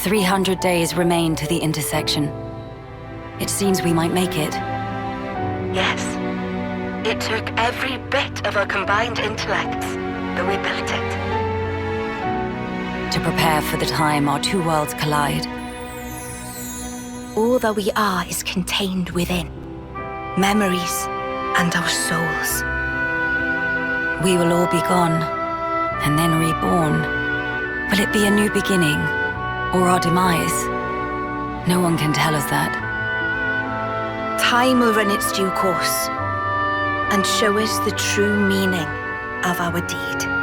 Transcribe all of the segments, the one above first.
300 days remain to the intersection. It seems we might make it. Yes. It took every bit of our combined intellects, but we built it. To prepare for the time our two worlds collide. All that we are is contained within. Memories and our souls. We will all be gone, and then reborn. Will it be a new beginning, or our demise? No one can tell us that. Time will run its due course, and show us the true meaning of our deed.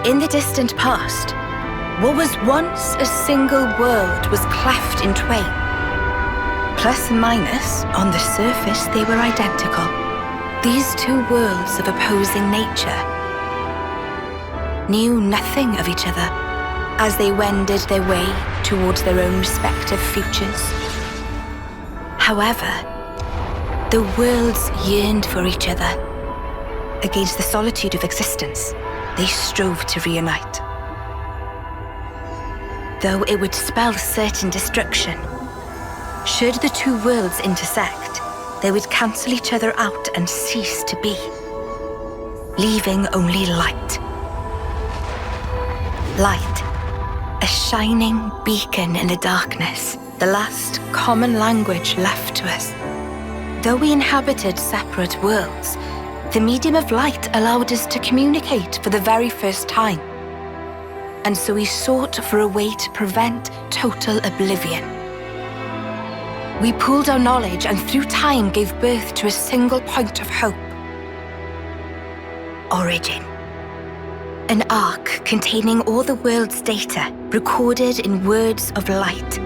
In the distant past, what was once a single world was cleft in twain. Plus and minus, on the surface they were identical. These two worlds of opposing nature knew nothing of each other as they wended their way towards their own respective futures. However, the worlds yearned for each other. Against the solitude of existence, they strove to reunite. Though it would spell certain destruction, should the two worlds intersect, they would cancel each other out and cease to be, leaving only light. Light, a shining beacon in the darkness, the last common language left to us. Though we inhabited separate worlds, the medium of light allowed us to communicate for the very first time. And so we sought for a way to prevent total oblivion. We pooled our knowledge and through time gave birth to a single point of hope. Origin. An ark containing all the world's data, recorded in words of light,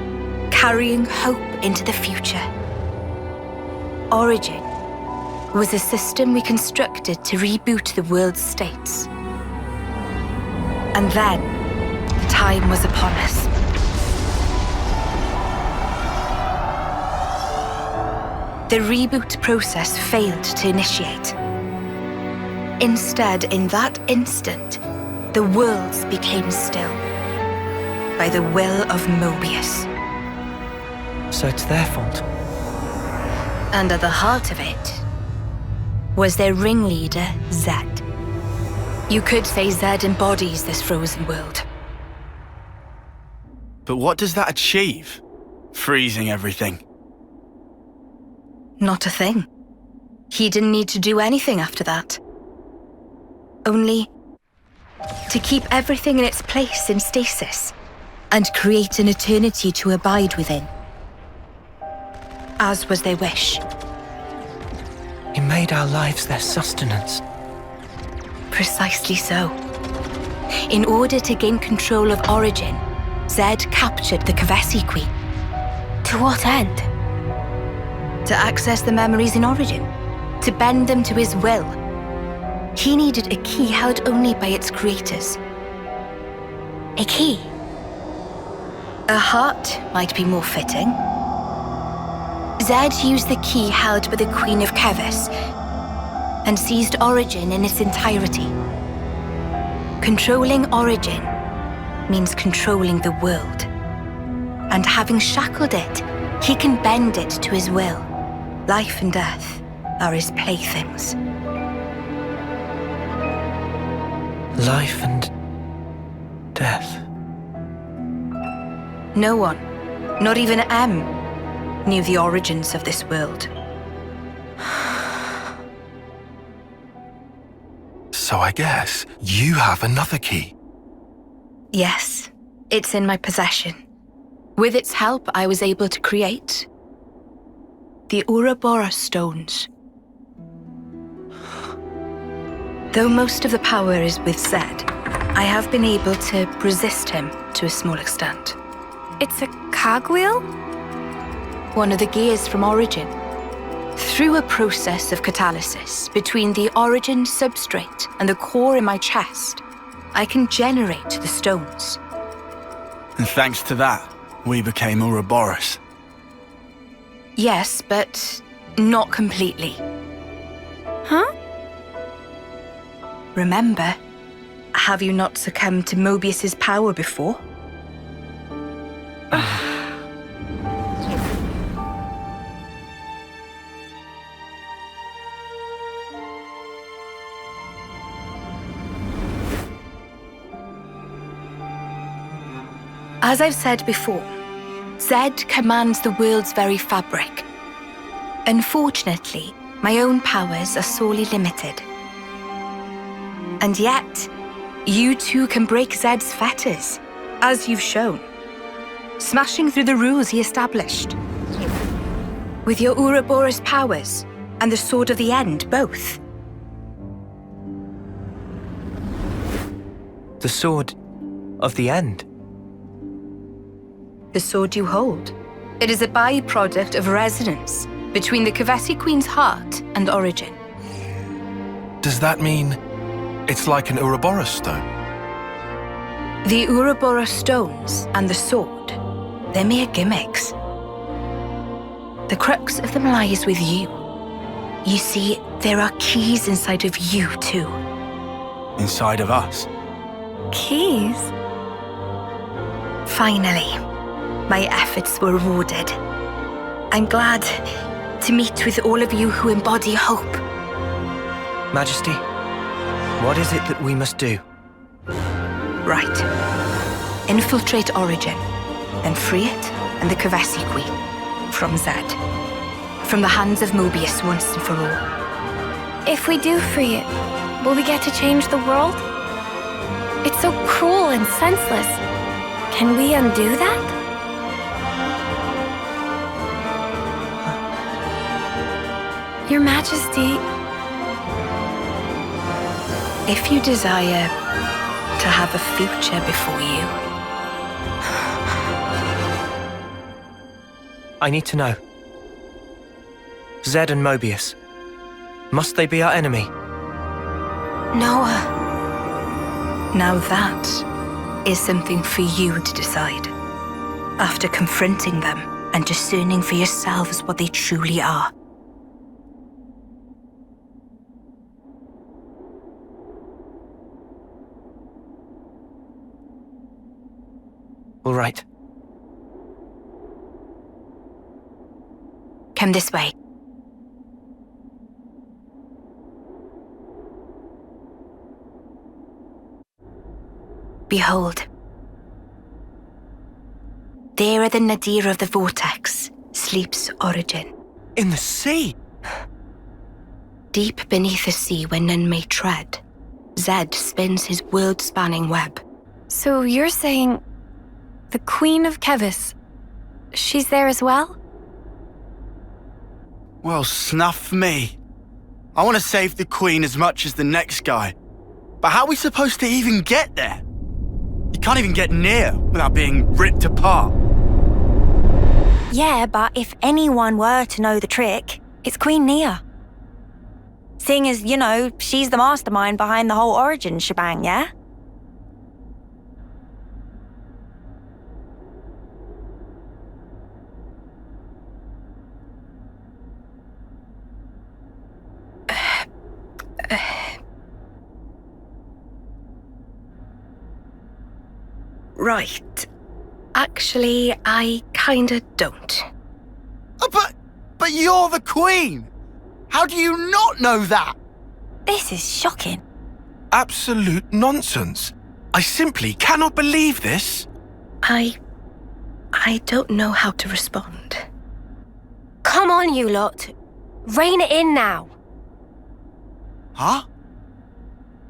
carrying hope into the future. Origin was a system we constructed to reboot the world's states. And then, the time was upon us. The reboot process failed to initiate. Instead, in that instant, the worlds became still by the will of Mobius. So it's their fault. And at the heart of it was their ringleader, Zed. You could say Zed embodies this frozen world. But what does that achieve? Freezing everything. Not a thing. He didn't need to do anything after that. Only to keep everything in its place in stasis and create an eternity to abide within. As was their wish. He made our lives their sustenance. Precisely so. In order to gain control of Origin, Zed captured the Kavesi Queen. To what end? To access the memories in Origin, to bend them to his will. He needed a key held only by its creators. A key? A heart might be more fitting. Zed used the key held by the Queen of Keves and seized Origin in its entirety. Controlling Origin means controlling the world. And having shackled it, he can bend it to his will. Life and death are his playthings. Life and death. No one, not even M, knew the origins of this world. So I guess you have another key. Yes, It's in my possession. With its help, I was able to create the Ouroboros stones. Though most of the power is with Zed, I have been able to resist him to a small extent. It's a cogwheel? One of the gears from Origin. Through a process of catalysis between the Origin substrate and the core in my chest, I can generate the stones. And thanks to that, we became Ouroboros. Yes, but not completely. Huh? Remember, have you not succumbed to Mobius's power before? As I've said before, Zed commands the world's very fabric. Unfortunately, my own powers are sorely limited. And yet, you two can break Zed's fetters, as you've shown, smashing through the rules he established. With your Ouroboros powers and the Sword of the End, both. The Sword of the End. The sword you hold. It is a byproduct of resonance between the Kavesi Queen's heart and Origin. Does that mean it's like an Ouroboros stone? The Ouroboros stones and the sword, they're mere gimmicks. The crux of them lies with you. You see, there are keys inside of you too. Inside of us. Keys? Finally, my efforts were rewarded. I'm glad to meet with all of you who embody hope. Majesty, what is it that we must do? Right. Infiltrate Origin, then free it and the Kavesi Queen from Zed. From the hands of Mobius once and for all. If we do free it, will we get to change the world? It's so cruel and senseless. Can we undo that? Your Majesty, If you desire to have a future before you, I need to know. Zed and Mobius. Must they be our enemy? Noah. Now that is something for you to decide. After confronting them and discerning for yourselves what they truly are. All right. Come this way. Behold. There at the nadir of the vortex sleeps Origin. In the sea? Deep beneath the sea where none may tread, Zed spins his world-spanning web. so you're saying the Queen of Kevis, she's there as well? Well, snuff me. I want to save the Queen as much as the next guy. But how are we supposed to even get there? You can't even get near without being ripped apart. Yeah, but if anyone were to know the trick, it's Queen Nia. Seeing as, you know, she's the mastermind behind the whole Origin shebang, yeah? Right. Actually, I kinda don't. Oh, but you're the Queen! How do you not know that? This is shocking. Absolute nonsense. I simply cannot believe this. I don't know how to respond. Come on, you lot. Rein it in now. Huh?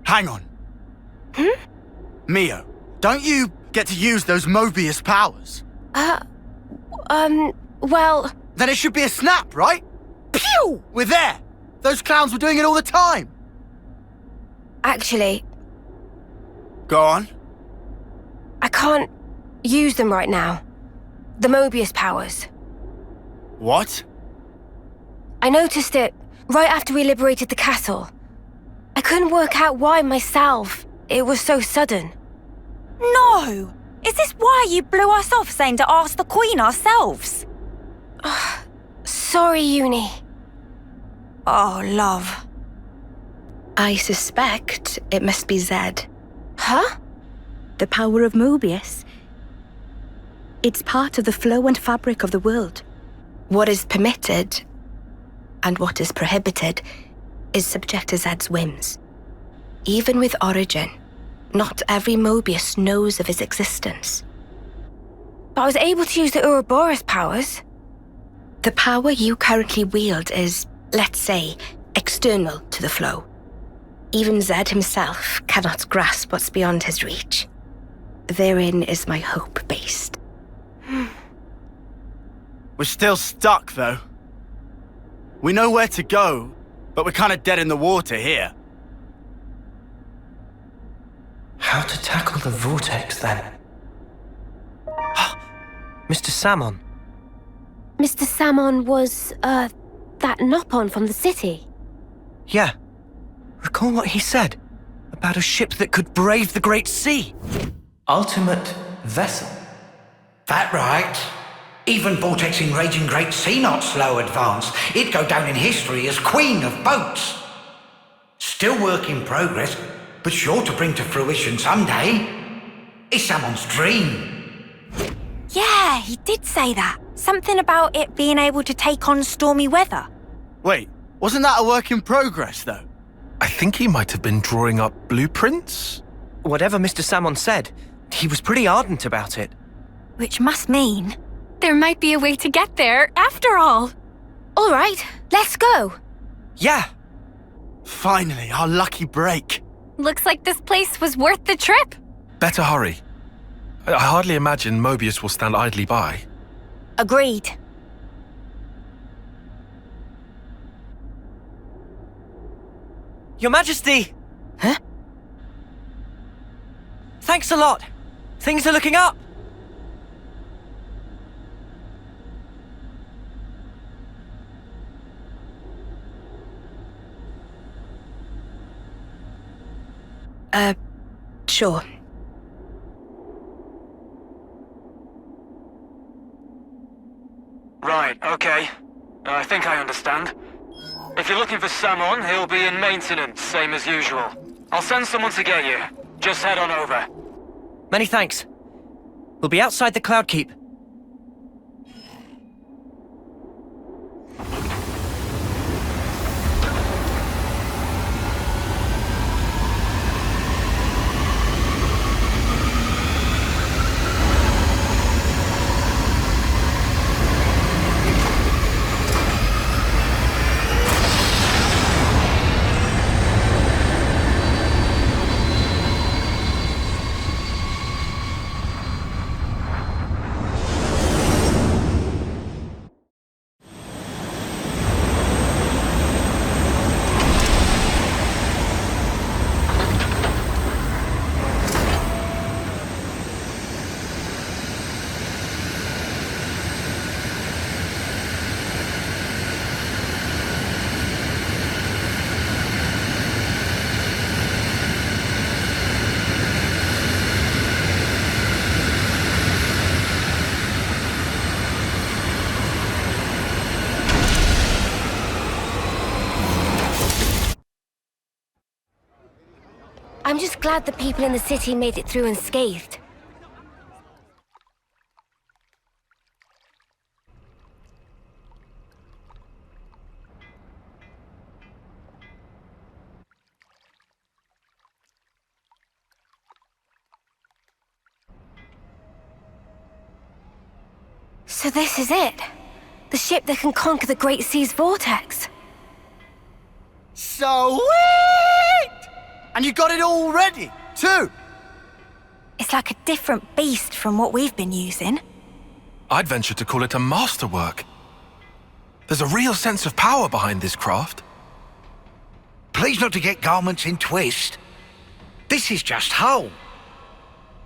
Hang on. Mio, don't you get to use those Mobius powers? Well, Then it should be a snap, right? Pew! We're there! Those clowns were doing it all the time! actually, Go on. I can't use them right now. The Mobius powers. What? I noticed it right after we liberated the castle. I couldn't work out why myself. It was so sudden. No! Is this why you blew us off saying to ask the Queen ourselves? Sorry, Uni. Oh, love. I suspect it must be Zed. Huh? The power of Mobius. It's part of the flow and fabric of the world. What is permitted and what is prohibited is subject to Zed's whims. Even with Origin, not every Mobius knows of his existence. But I was able to use the Ouroboros powers. The power you currently wield is, let's say, external to the flow. Even Zed himself cannot grasp what's beyond his reach. Therein is my hope based. We're still stuck, though. We know where to go, but we're kind of dead in the water here. How to tackle the vortex, then? Mr. Samon. Mr. Samon was, that Nopon from the city. Yeah. Recall what he said about a ship that could brave the Great Sea. Ultimate vessel. That right. Even vortexing raging Great Sea not slow advance. It'd go down in history as Queen of Boats. Still work in progress, but sure to bring to fruition someday. It's someone's dream. Yeah, he did say that. Something about it being able to take on stormy weather. Wait, wasn't that a work in progress, though? I think he might have been drawing up blueprints. Whatever Mr. Samon said, he was pretty ardent about it. Which must mean... There might be a way to get there, after all. All right, let's go. Yeah. Finally, our lucky break. Looks like this place was worth the trip. Better hurry. I hardly imagine Mobius will stand idly by. Agreed. Your Majesty! Huh? Thanks a lot. Things are looking up. Sure. Right, okay. I think I understand. If you're looking for Samon, he'll be in maintenance, same as usual. I'll send someone to get you. Just head on over. Many thanks. We'll be outside the Cloud Keep. I'm just glad the people in the city made it through unscathed. So this is it. The ship that can conquer the Great Sea's vortex. Sweet! And you got it all ready, too. It's like a different beast from what we've been using. I'd venture to call it a masterwork. There's a real sense of power behind this craft. Please not to get garments in twist. This is just hull.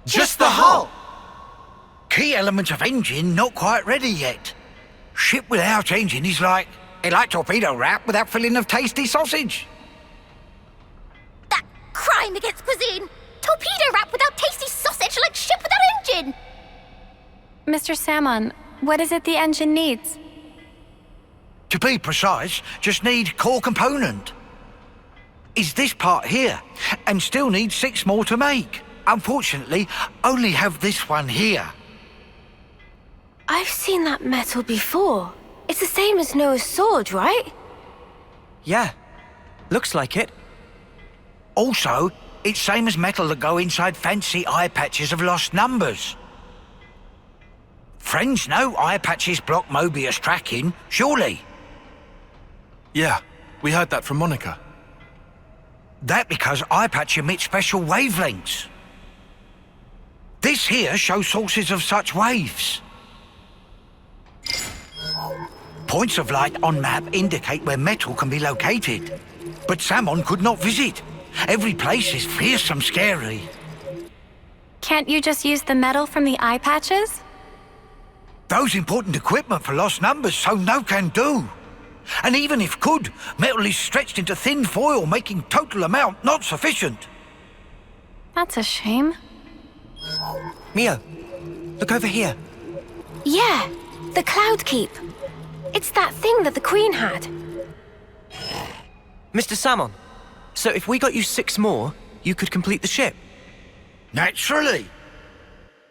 Just the hull! Key element of engine not quite ready yet. Ship without engine is like torpedo wrap without filling of tasty sausage. That crime against cuisine! Torpedo wrap without tasty sausage like ship without engine! Mr. Salmon, what is it the engine needs? To be precise, just need core component. Is this part here, and still need 6 more to make. Unfortunately, only have this one here. I've seen that metal before. It's the same as Noah's sword, right? Yeah, looks like it. Also, it's same as metal that go inside fancy eye patches of lost numbers. Friends know eye patches block Mobius tracking, surely? Yeah, we heard that from Monica. That because eye patch emits special wavelengths. This here shows sources of such waves. Points of light on map indicate where metal can be located, but Salmon could not visit. Every place is fearsome scary. Can't you just use the metal from the eye patches? Those important equipment for lost numbers, so no can do. And even if could, metal is stretched into thin foil, making total amount not sufficient. That's a shame. Mio, look over here. Yeah, the Cloud Keep. It's that thing that the Queen had. Mr. Salmon, so if we got you 6 more, you could complete the ship? Naturally.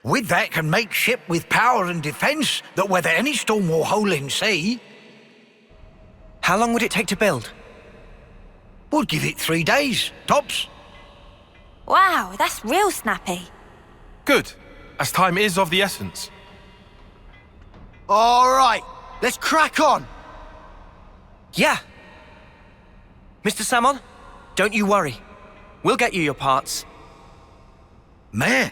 With that can make ship with power and defense that weather any storm or hole in sea. How long would it take to build? We'll give it 3 days, tops. Wow, that's real snappy. Good, as time is of the essence. All right, let's crack on. Yeah. Mr. Salmon, don't you worry. We'll get you your parts. Mare,